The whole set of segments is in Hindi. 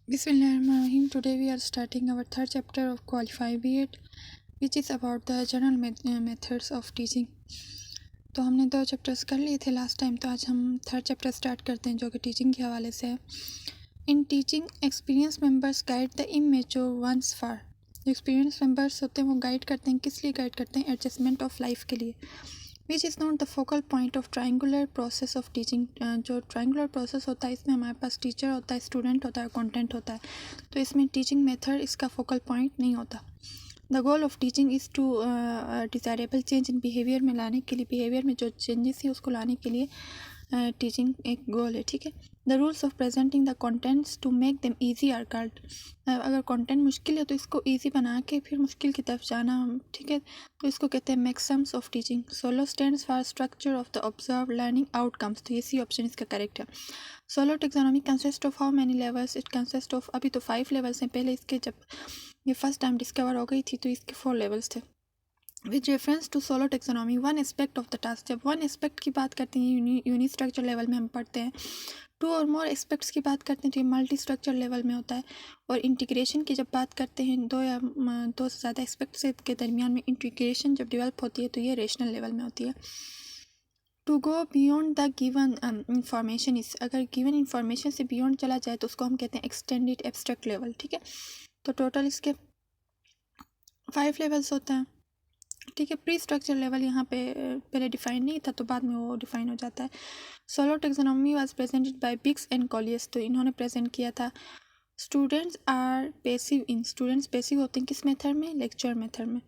Bismillahirrahmanirrahim. Today we are starting our third chapter of Qualified B.Ed, which is about the general methods of teaching. तो हमने 2 चैप्टर्स कर लिए थे लास्ट टाइम, तो आज हम थर्ड चैप्टर स्टार्ट करते हैं जो कि टीचिंग के हवाले से है. In teaching experience members guide the immature ones for. जो एक्सपीरियंस मेंबर्स होते हैं वो गाइड करते हैं, किस लिए गाइड करते हैं? एडजस्टमेंट ऑफ लाइफ के लिए. विच is not the focal point of triangular process of teaching. जो ट्राइंगुलर प्रोसेस होता है इसमें हमारे पास टीचर होता है, स्टूडेंट होता है, कंटेंट होता है. तो इसमें टीचिंग मेथड इसका फोकल पॉइंट नहीं होता. The goal of teaching is to desirable change in behaviour में लाने के लिए, बिहेवियर में जो चेंजेस है उसको लाने के लिए टीचिंग एक गोल है. ठीक है. The rules of presenting the contents to make them easy are called. अगर कंटेंट मुश्किल है तो इसको ईजी बना के फिर मुश्किल की तरफ जाना. ठीक है. तो इसको कहते हैं Maxim's of teaching. Solo stands for structure of the observe learning outcomes. तो ये सी ऑप्शन इसका करेक्ट है. SOLO taxonomy consist of how many levels? It consist of, अभी तो 5 लेवल्स हैं, पहले इसके जब ये फर्स्ट टाइम डिस्कवर हो गई थी तो इसके 4 लेवल्स थे. With reference to SOLO taxonomy one aspect of the task. जब वन एस्पेक्ट की बात करते हैं यूनी स्ट्रक्चर लेवल में हम पढ़ते हैं. 2 और मोर एस्पेक्ट्स की बात करते हैं तो ये मल्टी स्ट्रक्चर लेवल में होता है. और इंटीग्रेशन की जब बात करते हैं 2 से ज़्यादा एस्पेक्ट्स के दरमियान में इंटीग्रेशन जब डेवलप होती है तो ये रेशनल लेवल में होती है. To go beyond the given information इस, अगर गिवन इंफॉर्मेशन से बियॉन्ड चला जाए तो उसको हम कहते हैं एक्सटेंडेड एब्स्ट्रैक्ट लेवल. ठीक है. तो टोटल इसके 5 लेवल्स होते हैं. ठीक है. प्री स्ट्रक्चर लेवल यहाँ पे पहले डिफाइन नहीं था तो बाद में वो डिफाइन हो जाता है. SOLO taxonomy was presented by Biggs and Collis. तो इन्होंने प्रेजेंट किया था. Students are passive in. Students passive होते हैं किस मेथड में? लेक्चर मेथड में.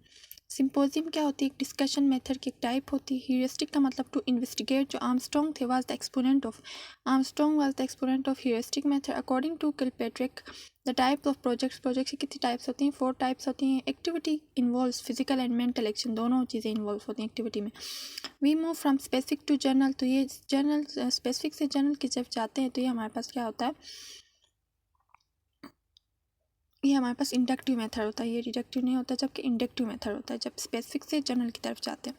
सिंपोजियम क्या होती है? एक डिस्कशन मेथड की एक टाइप होती है. ह्यूरिस्टिक का मतलब टू इन्वेस्टिगेट. जो आर्मस्ट्रॉन्ग थे was the exponent of, Armstrong was the exponent of heuristic method. According to Kilpatrick the type of projects. Projects की कितनी टाइप्स होती हैं? 4 टाइप्स होती हैं. Activity involves physical and mental action, दोनों चीज़ें इन्वॉल्व होती हैं एक्टिविटी में. We move from specific to general. तो ये जनरल, स्पेसिफिक से जनरल की जब जाते हैं तो ये हमारे पास क्या होता है? ये हमारे पास इंडक्टिव मेथड होता है. ये डिडक्टिव नहीं होता, जबकि इंडक्टिव मेथड होता है जब स्पेसिफिक से जनरल की तरफ जाते हैं.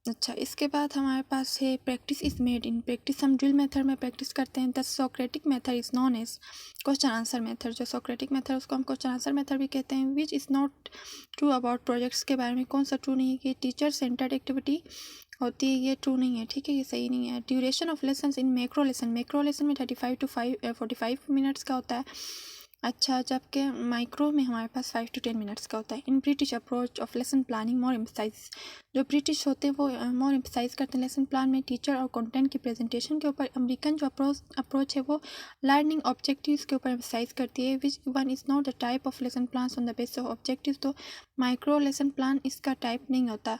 अच्छा, इसके बाद हमारे पास है practice is made in. Practice हम ड्रिल मेथड में प्रैक्टिस करते हैं. The Socratic method is known as question answer method. जो सोक्रेटिक मेथड उसको हम क्वेश्चन आंसर मेथड भी कहते हैं. Which is not true about projects. के बारे में कौन सा ट्रू नहीं है कि टीचर सेंटर्ड एक्टिविटी होती है, ये ट्रू नहीं है. ठीक है, ये सही नहीं है. Duration of lesson in macro lesson. Macro lesson में 35 to 45 मिनट्स का होता है. अच्छा, जबकि माइक्रो में हमारे पास 5 to 10 मिनट्स का होता है. In British approach of lesson planning more emphasise. जो ब्रिटिश होते हैं वो मोर एम्फसाइज करते हैं लेसन प्लान में टीचर और कंटेंट की प्रेजेंटेशन के ऊपर. अमेरिकन जो अप्रोच है वो लर्निंग ऑब्जेक्टिव्स के ऊपर एम्फसाइज करती है. Which one is not the type of lesson plan on the basis of objectives. तो माइक्रो लेसन प्लान इसका टाइप नहीं होता.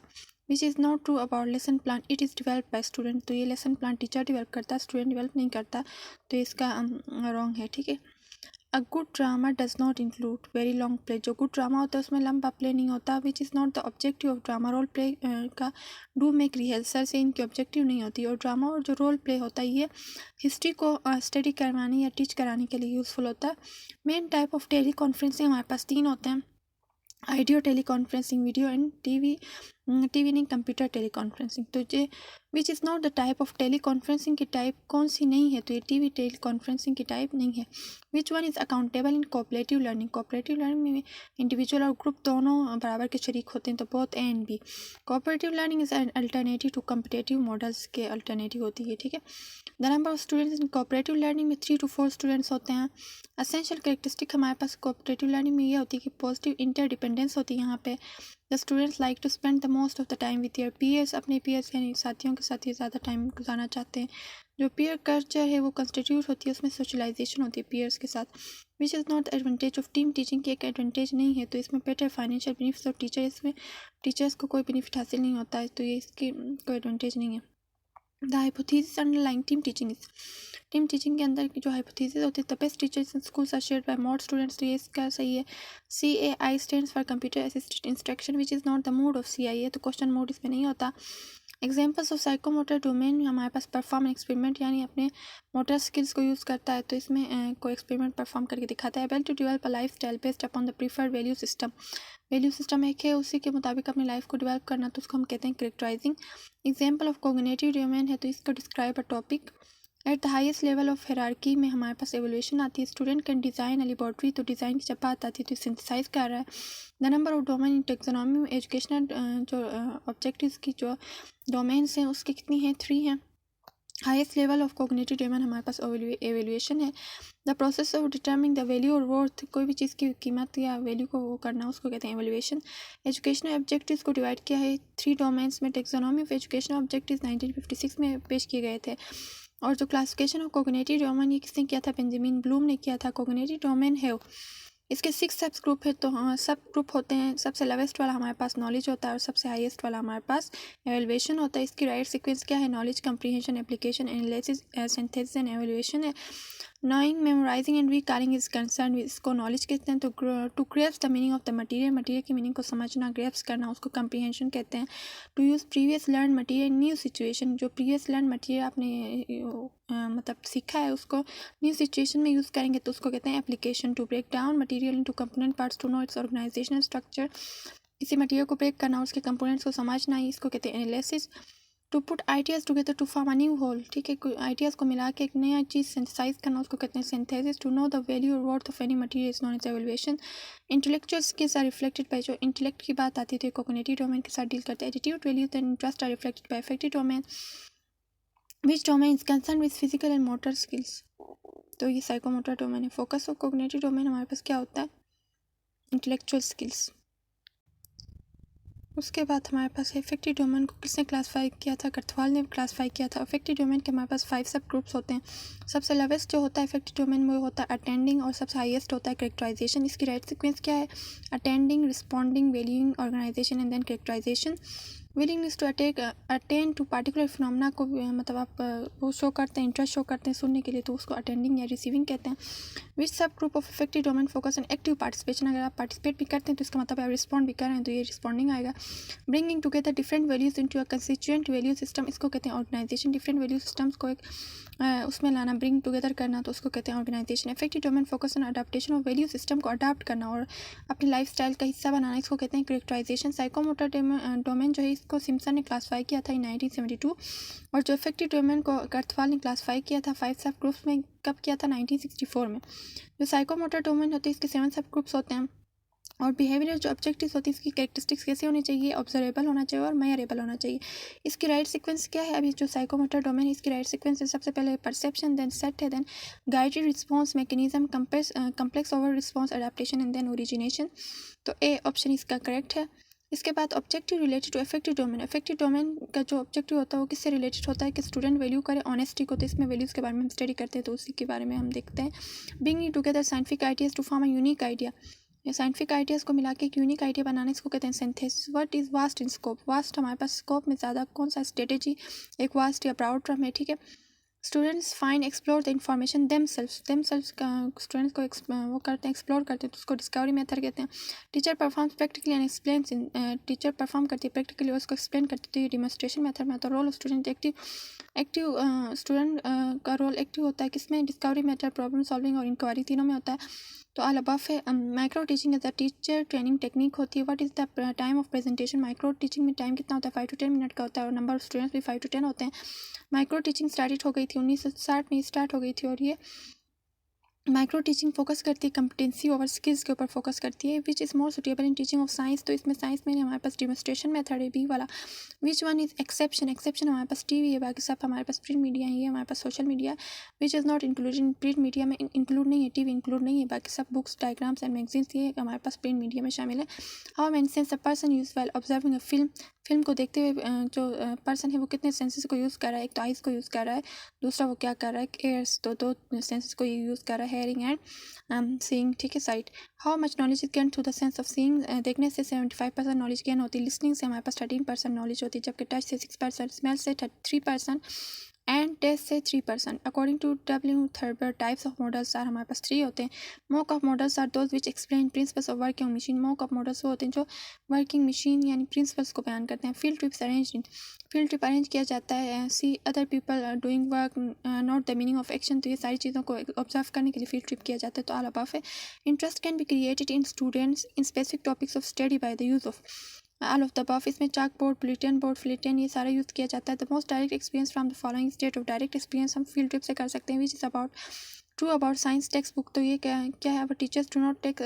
Which is not true about lesson plan. It is develop bye student. तो ये लेसन प्लान टीचर डिवेल्प करता है, स्टूडेंट डिवेल्प नहीं करता. तो इसका रॉन्ग है. ठीक है. A good drama does not include very long play. जो गुड ड्रामा होता है उसमें लंबा प्ले नहीं होता. Which is not the objective of drama. Role play का डू मेक रिहर्सल से इनकी ऑब्जेक्टिव नहीं होती. और ड्रामा और जो रोल प्ले होता है ये हिस्ट्री को स्टडी करवाने या टीच कराने के लिए यूज़फुल होता है. Main type of teleconferencing हमारे पास 3 होते हैं. Audio teleconferencing, video and TV नहीं, कंप्यूटर टेली कॉन्फ्रेंसिंग. तो ये which is not the type of teleconferencing की टाइप कौन सी नहीं है? तो ये टीवी टेली कॉन्फ्रेंसिंग की टाइप नहीं है. Which one is accountable in cooperative learning. Cooperative learning में इंडिविजुअल और ग्रुप दोनों बराबर के शरीक होते हैं. तो both A and B. Cooperative learning is an alternative to competitive models के अल्टरनेटिव होती है. ठीक है. The number of students in cooperative learning में 3 to 4 स्टूडेंट्स होते हैं. असेंशियल कैरेक्टरिस्टिक हमारे पास कोऑपरेटिव लर्निंग में ये होती है कि पॉजिटिव इंटरडिपेंडेंस होती है. यहाँ पे the students like to spend the most of the time with your peers. अपने पीयर्स यानी साथियों के साथ ये ज़्यादा टाइम गुजारना चाहते हैं. जो पीयर कल्चर है वो कंस्टिट्यूट होती है, उसमें सोशलाइजेशन होती है पीयर्स के साथ. विच is not the advantage of team teaching की एक एडवांटेज नहीं है. तो इसमें बेटर फाइनेंशियल बेनिफिट्स और इसमें टीचर्स को कोई बेनिफिट हासिल नहीं होता है. तो ये इसकी कोई एडवांटेज नहीं है. The hypothesis underlying team teaching is. Team teaching के अंदर की जो हाइपोथेसिस होती है, the best teachers in schools are shared by more students. तो ये इसका सही है. CAI stands for computer assisted instruction which is not the mode of CIA. तो क्वेश्चन मोड इसमें नहीं होता. एग्जाम्पल्स ऑफ साइकोमोटर डोमेन में हमारे पास परफॉर्म एक्सपेरिमेंट यानी अपने मोटर स्किल्स को यूज़ करता है. तो इसमें कोई एक्सपेरिमेंट परफॉर्म करके दिखाता है. Able to develop a life style based upon the preferred value system. Value system एक है, उसी के मुताबिक अपनी लाइफ को डेवलप करना, तो उसको हम कहते हैं करेक्टराइजिंग. एग्जाम्पल ऑफ कोग्निटिव डोमेन है तो इसको describe a topic. At the highest level of hierarchy में हमारे पास एवोल्यूशन आती है। Student can design a laboratory, तो डिज़ाइन की जब बात आती है तो सिंथेसाइज कर रहा है। The number of domain in taxonomy में एजुकेशनल जो ऑब्जेक्टिव्स की जो डोमेन्स हैं उसकी कितनी हैं, 3 हैं। Highest level of cognitive domain हमारे पास एवेल्यूएशन है। The process of डिटर्मिंग the value और वर्थ, कोई भी चीज़ की कीमत या वैल्यू को वो करना उसको कहते हैं एवेल्यूएशन। एजुकेशनल ऑब्जेक्टिव्स को डिवाइड किया है 3 डोमेन्स में। टेक्सोनॉमी ऑफ एजुकेशनल ऑब्जेक्टिव्स 1956 में पेश किए गए थे। और जो क्लासिफिकेशन ऑफ कोग्निटिव डोमेन ये किसने किया था, बेंजामिन ब्लूम ने किया था। कोग्निटिव डोमेन है इसके 6 सब ग्रुप है, तो हाँ सब ग्रुप होते हैं। सबसे लोवेस्ट वाला हमारे पास नॉलेज होता है और सबसे हाईएस्ट वाला हमारे पास एवेल्यूएशन होता है। इसकी राइट सीक्वेंस क्या है, knowledge, comprehension, application, analysis, synthesis and evaluation है। Knowing, memorising and recalling is concern with, इसको नॉलेज कहते हैं। तो to grasp the meaning of the material, material की मीनिंग को समझना, ग्रेप्स करना, उसको कंप्रीहेंशन कहते हैं। To use previous learn material new situation, जो प्रीवियस लर्न मटेरियल आपने मतलब सीखा है उसको न्यू सिचुएशन में यूज़ करेंगे तो उसको कहते हैं application. To break down material into component parts to know its organisational structure, किसी मटेरियल को ब्रेक करना, उसके कंपोनेंट्स को समझना, इसको कहते हैं analysis. To put ideas together to form a new whole, ठीक है, आइडियाज़ को मिला के एक नया चीज़ सिंथेसाइज करना, उसको कहते हैं synthesis. To know the value और worth of any material is known as evaluation. Intellectual skills are reflected by, जो इंटेलेक्ट की बात आती थी कॉग्निटिव डोमेन के साथ डील करते हैं। Attitude, values and interest are reflected by affective domain. Which domain is concern with physical and motor skills, तो ये साइकोमोटर डोमेन है। फोकस ऑफ कॉग्निटिव डोमेन हमारे पास क्या होता है, इंटेलेक्चुअल स्किल्स। उसके बाद हमारे पास है इफेक्टिव डोमेन को किसने क्लासीफाई किया था, कर्थवाल ने क्लासीफाई किया था। इफेक्टिव डोमेन के हमारे पास 5 सब ग्रुप्स होते हैं। सबसे लोवेस्ट जो होता है इफेक्टिव डोमेन में वो होता है अटेंडिंग, और सबसे हाईएस्ट होता है कैरेक्टराइजेशन। इसकी राइट सीक्वेंस क्या है, attending, responding, valuing, organisation and then characterisation. Willingness to attend to particular phenomena को मतलब आप वो शो करते हैं, इंटरेस्ट शो करते हैं सुनने के लिए, तो उसको अटेंडिंग या रिसीविंग कहते हैं। विच सब group of effective domain focus on active participation, अगर आप पार्टिसिपेट भी करते हैं तो इसका मतलब आप रिस्पॉन्ड भी कर रहे हैं तो ये रिस्पॉन्डिंग आएगा। Bringing together different values into a constituent value system, इसको कहते हैं ऑर्गेनाइजेशन। डिफरेंट वैल्यू सिस्टम्स को एक उसमें लाना, ब्रिंग टुगेदर करना, तो उसको कहते हैं organisation. Effective domain focus on adaptation of value system को अडाप्ट करना और अपनी लाइफस्टाइल का हिस्सा बनाना, इसको कहते हैं कैरेक्टराइजेशन। साइकोमोटर डोमेन जो है इसको सिम्पसन ने क्लासीफाई किया था 1972, और जो इफेक्टिव डोमेन को कर्थवाल ने क्लासीफाई किया था 5 सब ग्रुप्स में, कब किया था, 1964 में। जो साइकोमोटर डोमेन होते हैं इसके 7 सब ग्रुप्स होते हैं। और बिहेवियर जो ऑब्जेक्टिव्स होती है इसकी कैरेक्टरिस्टिक्स कैसे होनी चाहिए, ऑब्जर्वेबल होना चाहिए और मेजरेबल होना चाहिए। इसकी राइट सीक्वेंस क्या है, अभी जो साइकोमोटर डोमेन है इसकी राइट सीक्वेंस है, सबसे पहले परसेप्शन, देन सेट है, then guided response mechanism, complex over response, adaptation and then origination. तो ए ऑप्शन इसका करेक्ट है। इसके बाद objective related to effective domain. Effective domain का जो ऑब्जेक्टिव होता है वो किससे रिलेटेड होता है कि स्टूडेंट वैल्यू करे ऑनेस्टी को, तो इसमें वैल्यूज़ के बारे में हम स्टडी करते हैं तो उसी के बारे में हम देखते हैं। Bringing together scientific ideas to form a unique idea, scientific ideas को मिला के एक यूनिक आइडिया बनाने, इसको कहते हैं synthesis. What is vast in scope, vast हमारे पास स्कोप में ज़्यादा कौन सा स्ट्रेटेजी, एक वास्ट या प्राउड टर्म है, ठीक है। Students find explore the information themselves का स्टूडेंट्स को वो करते हैं, एक्सप्लोर करते हैं तो उसको डिस्कवरी मेथड कहते हैं। Teacher performs practically and explains, teacher perform करती है प्रैक्टिकली और उसको एक्सप्लेन करती है डिमोन्स्ट्रेशन मेथड में। तो रोल स्टूडेंट एक्टिव स्टूडेंट का रोल एक्टिव होता है किसमें, डिस्कवरी मेथड, प्रॉब्लम सॉल्विंग और इंक्वायरी तीनों में होता है। तो ऑल अबव है। Micro teaching as a teacher training technique होती है। What is the time of presentation, micro teaching में टाइम कितना होता है, 5 to 10 मिनट का होता है और नंबर ऑफ स्टूडेंट्स भी 5 to 10 होते हैं। माइक्रो टीचिंग स्टार्ट हो गई थी 1960 में स्टार्ट हो गई थी, और ये माइक्रो टीचिंग फोकस करती है कंपिटेंसी ओवर स्किल्स के ऊपर फोकस करती है। Which is more suitable in teaching of science, तो इसमें साइंस में हमारे पास डिमोन्स्ट्रेशन मेथड है बी वाला। विच वन इज एक्सेप्शन, एक्सेप्शन हमारे पास टीवी है, बाकी सब हमारे पास प्रिंट मीडिया है, ये हमारे पास सोशल मीडिया है। Which is not included in print media में इंक्लूड नहीं है, टीवी इंक्लूड नहीं है, बाकी सब बुक्स, डायग्राम्स एंड मैगजीन्स ये हमारे पास प्रिंट मीडिया में शामिल है। How many sense a person use well observing a film को देखते हुए जो पर्सन है वो कितने सेंसेस को यूज़ कर रहा है, एक तो आइज़ को यूज़ कर रहा है, दूसरा वो क्या कर रहा है, एयर्स, तो 2 सेंसेस को यूज़ कर रहा है, हेयरिंग एंड सीइंग, ठीक है, site. How much knowledge is gain through the sense of seeing, देखने से 75% नॉलेज गेन होती है, लिसनिंग से हमारे पास 13% नॉलेज होती है, जबकि टच से 6%, स्मेल से 3% एंड टेस्ट से 3%। According to W Thurber types of models are हमारे पास 3 होते हैं। Mock of models are those which explain principles of working machine, mock of models वो होते हैं जो वर्किंग मशीन यानी प्रिंसिपल्स को बयान करते हैं। Field trips arrange, field trip arrange किया जाता है, see other people doing work, not the meaning of action, तो ये सारी चीज़ों को ऑब्जर्व करने के लिए फील्ड ट्रिप किया जाता है। तो ऑल अबव है। Interest can be created in students in specific topics of study by the use of, all of the above, इसमें चाक बोर्ड, बुलेटिन बोर्ड, फ्लिटेन, ये सारा यूज़ किया जाता है। The most direct experience from the following state of direct experience हम फील्ड ट्रिप से कर सकते हैं। Which is about true about science text book, तो ये क्या है, अवर टीचर्स डू नॉट टेक,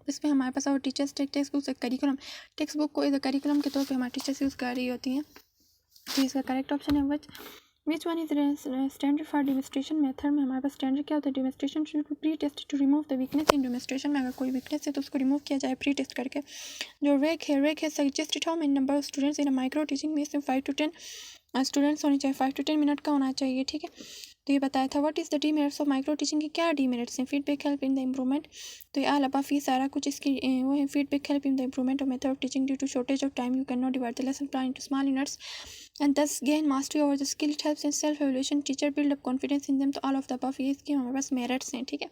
इसमें हमारे पास our teachers text book curriculum, text book को इधर करिकुलम के तौर पे हमारे टीचर्स यूज़ कर रही होती हैं। तो इसका करेक्ट ऑप्शन है which one is standard for demonstration method में हमारे पास स्टैंडर्ड क्या होता है, demonstration should be pre test to remove the weakness in demonstration में अगर कोई वीकनेस है तो उसको रिमूव किया जाए प्री टेस्ट करके। जो रेक है suggested how many number of students in micro teaching में से 5 to 10 स्टूडेंट्स होने चाहिए, 5 to 10 मिनट का होना चाहिए, ठीक है। तो ये बताया था। What is the demerits of micro teaching के क्या डीमेरिट्स हैं, feedback help in the improvement, तो ये अलावा फी सारा कुछ इसकी वो है, feedback help in the improvement of method of teaching due to shortage of time, you can not divide the lesson plan into small units and thus gain mastery over the skill, it helps in self evaluation, teacher build up confidence in them, तो all of the above ये इसके हमारे पास मेरिट्स हैं, ठीक है,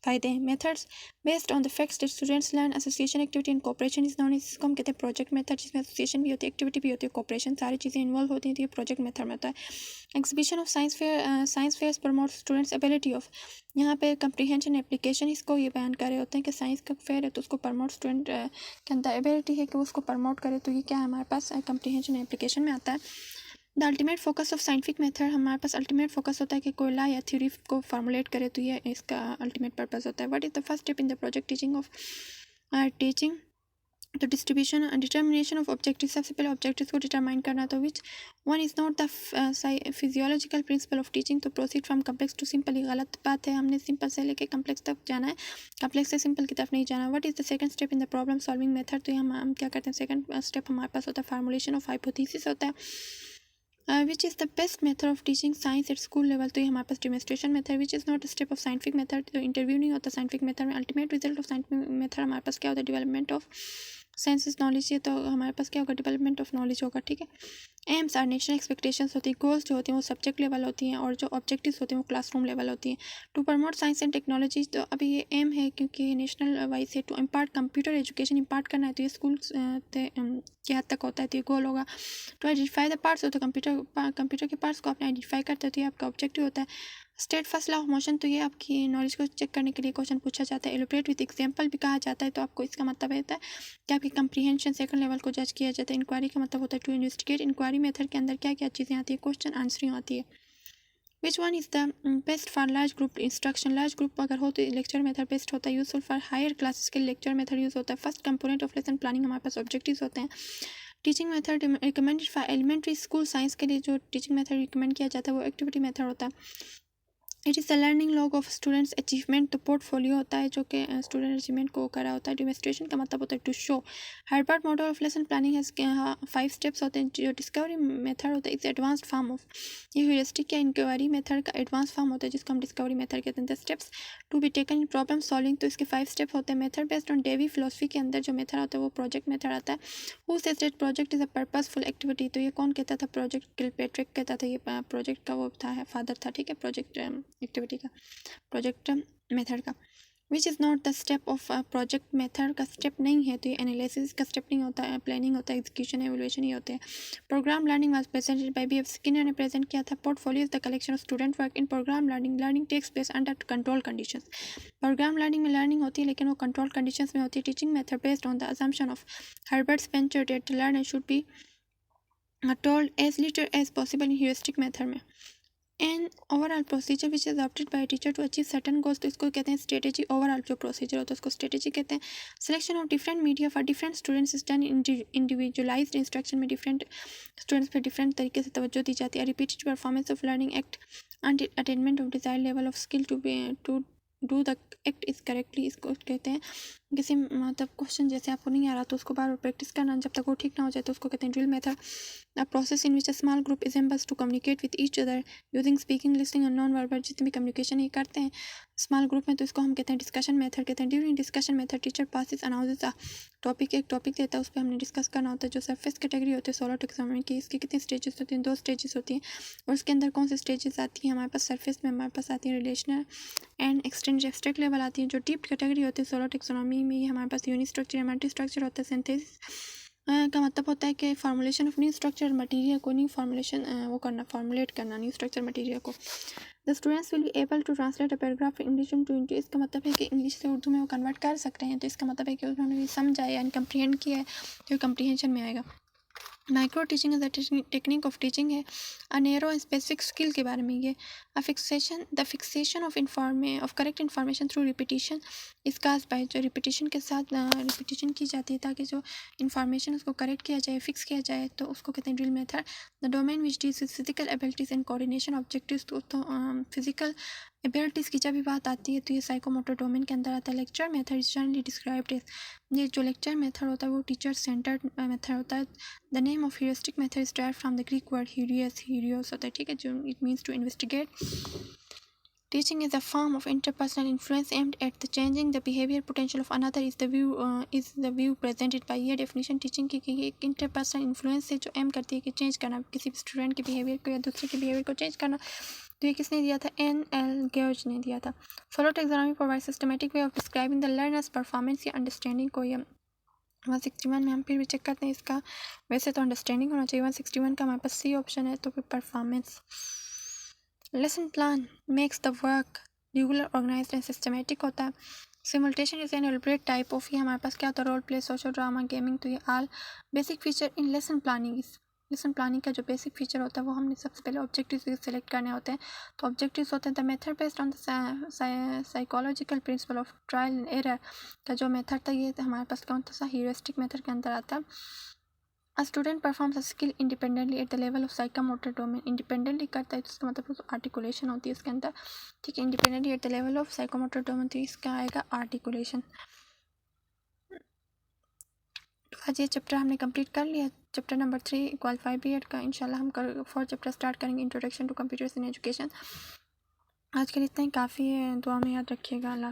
फायदे हैं। Methods based on the facts that students learn, association activity and cooperation is known, इसको हम कहते हैं प्रोजेक्ट मेथड, जिसमें एसोसिएशन भी होती है, एक्टिविटी भी होती है, कोऑपरेशन, सारी चीज़ें इन्वॉल्व होती हैं, तो ये प्रोजेक्ट मेथड में होता है। Exhibition of science fairs promote students ability of, यहाँ पे कंप्रीहेंशन एप्लीकेशन इसको ये बयान कर रहे होते हैं कि साइंस का फेयर है तो उसको प्रमोट स्टूडेंट के अंदर एबिलिटी है कि उसको प्रमोट करे, तो ये क्या है हमारे पास कंप्रीहेंशन एप्लीकेशन में आता है। The ultimate focus of scientific method, हमारे पास अल्टीमेट फोकस होता है कि कोई ला या थ्योरी को फॉर्मुलेट करे, तो ये इसका अल्टीमेट पर्पस होता है। What is the first step in the project teaching of teaching, तो distribution and determination of objective, सबसे पहले ऑब्जेक्टिव्स को डिटरमाइन करना, तो which one is not the physiological principle of teaching, तो proceed from complex to simple, ये गलत बात है, हमने सिंपल से लेके कम्प्लेक्स तक जाना है, कम्प्लेक्स से सिंपल की तरफ नहीं जाना। What is the second step in the problem solving method, तो हम क्या करते हैं, सेकंड स्टेप हमारे पास होता है फार्मूलेशन ऑफ हाइपोथेसिस होता है। Which is the best method of teaching science at school level, तो ये हमारे पास demonstration method, which is not a step of scientific method, तो इंटरव्यू नहीं होता साइंटिफिक मेथड में। Ultimate result of scientific method हमारे पास क्या होता है, डेवलपमेंट ऑफ सेंसेस नॉलेज, ये तो हमारे पास क्या होगा, डेवलपमेंट ऑफ नॉलेज होगा, ठीक है। एम्स आर नेशनल एक्सपेक्टेशंस होती है, गोल्स जो होती हैं वो सब्जेक्ट लेवल होती हैं, और जो ऑब्जेक्टिव्स होते हैं वो क्लासरूम लेवल होती हैं। To promote science and technology, तो अभी ये एम है क्योंकि नेशनल वाइज है। To impart computer education, impart करना है तो ये स्कूल के हद तक होता है, तो ये गोल होगा। टू आइडेंटिफाई द पार्ट्स, तो कंप्यूटर के पार्ट्स को आपने आइडेंटिफाई करते हो, तो ये आपका ऑब्जेक्टिव होता है। State first law of motion, तो ये आपकी नॉलेज को चेक करने के लिए क्वेश्चन पूछा जाता है। एलोब्रेट विद एग्जांपल भी कहा जाता है, तो आपको इसका मतलब होता है कि आपकी कंप्रीहेंशन सेकंड लेवल को जज किया जाता है। इंक्वायरी का मतलब होता है टू इन्वेस्टिगेट, इंक्वायरी मेथड के अंदर क्या क्या चीज़ें आती है, क्वेश्चन आंसरिंग आती है। Which one is the best for large group instruction, large group अगर हो तो लेक्चर मेथड बेस्ट होता है। यूजफुल फॉर हायर क्लासेस के लेक्चर मेथड यूज़ होता है। First component of lesson planning, हमारे पास ऑब्जेक्टिव्स होते हैं। Teaching method recommended for elementary school science के लिए जो टीचिंग मेथड रिकमेंड किया जाता है वो एक्टिविटी मेथड होता है। It is the learning log of students achievement, तो पोर्टफोलियो होता है जो कि स्टूडेंट अचीवमेंट को करा होता है। डेमोस्ट्रेशन का मतलब होता है to show. Herbart model of lesson planning है, 5 स्टेप्स होते हैं। जो डिस्कवरी मेथड होता है इट्स एडवांस्ड फॉर्म ऑफ, ये ह्यूरिस्टिक या इंक्वायरी मेथड का एडवांस फॉर्म होता है जिसको हम डिस्कवरी मेथड कहते हैं। The steps to be taken in problem solving, तो इसके 5 स्टेप होते हैं। Method based on Dewey philosophy के अंदर जो मेथड होता है वो प्रोजेक्ट मेथड आता है। Who says that project is a purposeful activity, तो ये कौन कहता था, प्रोजेक्ट किलपेट्रिक कहता था, ये प्रोजेक्ट का वो था फादर था, ठीक है, प्रोजेक्ट एक्टिविटी का, प्रोजेक्ट मेथड का। विच is not the step of project method का स्टेप नहीं है, तो ये एनालिसिस का स्टेप नहीं होता है, प्लानिंग होता है, एग्जीक्यूशन एवल्यूशन ही होते हैं। Program learning was presented by B F Skinner ने प्रेजेंट किया था। Portfolio is the collection of student work in program learning, learning takes place under control conditions. Program learning में लर्निंग होती है लेकिन वो कंट्रोल कंडीशंस में होती है। Teaching method based on the assumption of Herbert Spencer that learner should be told as little as possible in heuristic method में। And overall procedure which is adopted by a teacher to achieve certain goals, तो इसको कहते हैं स्ट्रेटेजी। ओवरऑल जो प्रोसीजर होता है उसको स्ट्रेटेजी कहते हैं। Selection of different media for different students is done individualized instruction में डिफरेंट स्टूडेंट्स पर डिफरेंट तरीके से तवज्जो दी जाती है। Repeated performance of learning act and attainment of desire level of skill to do the act is correctly, इसको कहते हैं किसी मतलब क्वेश्चन जैसे आपको नहीं आ रहा तो उसको बार बार प्रैक्टिस करना, जब तक वो ठीक ना हो जाए तो उसको कहते हैं drill method. The process in which a small group is enables to communicate with each other using speaking listening और नॉन वर्बल, जितनी भी कम्युनिकेशन ये करते हैं स्मॉल ग्रुप में तो इसको हम कहते हैं डिस्कशन मेथड कहते हैं। During discussion method teacher passes announces a topic, एक टॉपिक देता है उस पर हमने डिस्कस करना होता है। जो सरफेस कैटेगरी होती है सोलर टेक्सोनॉमी की, इसकी कितनी स्टेजेस होती हैं, 2 स्टेजेस होती हैं। और उसके अंदर कौन सी स्टेजेस आती हैं हमारे पास, सरफेस में हमारे पास आती है relational and extend abstract level आती है। जो डीप कैटेगरी होती है सोलर टेक्सोनॉमी में ये हमारे पास यूनिस्ट्रक्चर मल्टी स्ट्रक्चर होता है। सिंथेसिस का मतलब होता है कि formulation of new structure material को, न्यू फॉर्मुलेशन वो करना, फॉर्मुलेट करना न्यू स्ट्रक्चर मटेरियल को। The students will be able to translate a paragraph English to into, इसका मतलब है कि इंग्लिश से उर्दू में वो कन्वर्ट कर सकते हैं, तो इसका मतलब है कि उन्होंने समझा है यानी कंप्रीहेंड किया है, तो कंप्रीहेंशन में आएगा। Micro teaching is the technique of teaching है, a narrow and specific skill के बारे में ये। The fixation of correct information through repetition is caused by, जो रिपीटिशन के साथ रिपीटिशन की जाती है ताकि जो इन्फॉर्मेशन उसको करेक्ट किया जाए, फिक्स किया जाए, तो उसको कहते हैं drill method. The domain which deals with physical abilities and coordination objectives, तो फिजिकल एबिलिटीज़ की जब भी बात आती है तो ये साइकोमोटर डोमेन के अंदर आता है। Lecture method is generally described as, ये जो लेक्चर मेथड होता है वो टीचर सेंटर्ड मेथड होता है। The name of heuristic method is derived from the Greek word heuriskein होता है, ठीक है, जो it means to investigate. Teaching is a form of interpersonal influence aimed at the changing the behavior potential of another is the view presented by, ये definition teaching की एक interpersonal influence है जो aim करती है कि change करना किसी स्टूडेंट के behavior को या दूसरे के behavior को change करना। तो ये किसने दिया था? N.L. Gage ने दिया था। Follow taxonomy provides systematic way of describing the learner's performance या understanding को। ये 161 में हम फिर भी चेक करते हैं इसका, वैसे तो अंडरस्टैंडिंग होना चाहिए, 161 का हमारे पास सी ऑप्शन है, तो फिर performance. Lesson plan makes the work regular organized and systematic होता है। Simulation is an elaborate type of, ये हमारे पास क्या होता है? Role play, social drama, gaming. तो ये all basic feature in lesson planning. इस लेसन प्लानिंग का जो बेसिक फीचर होता है वो हमने सबसे पहले ऑब्जेक्टिव्स सेलेक्ट करने होते हैं। तो ऑब्जेक्टिव्स होते हैं the method based on the psychological principle of trial and error, का जो मेथड था ये हमारे पास कौन सा ह्यूरिस्टिक मेथड के अंदर आता है। A student performs a skill independently at the level of psychomotor domain, independently करता है तो इसका मतलब आर्टिकुलेशन होती है इसके अंदर, ठीक है, independently at the level of psychomotor domain, तो इसका आएगा आर्टिकुलेशन। तो आज ये चैप्टर हमने कंप्लीट कर लिया, चैप्टर नंबर 3 क्वालिफाइड बीएड का। इंशाल्लाह हम 4 चैप्टर स्टार्ट करेंगे, introduction to computers in education. आज के लिए इतना ही काफ़ी है, दुआ में याद रखिएगा। अल्लाह।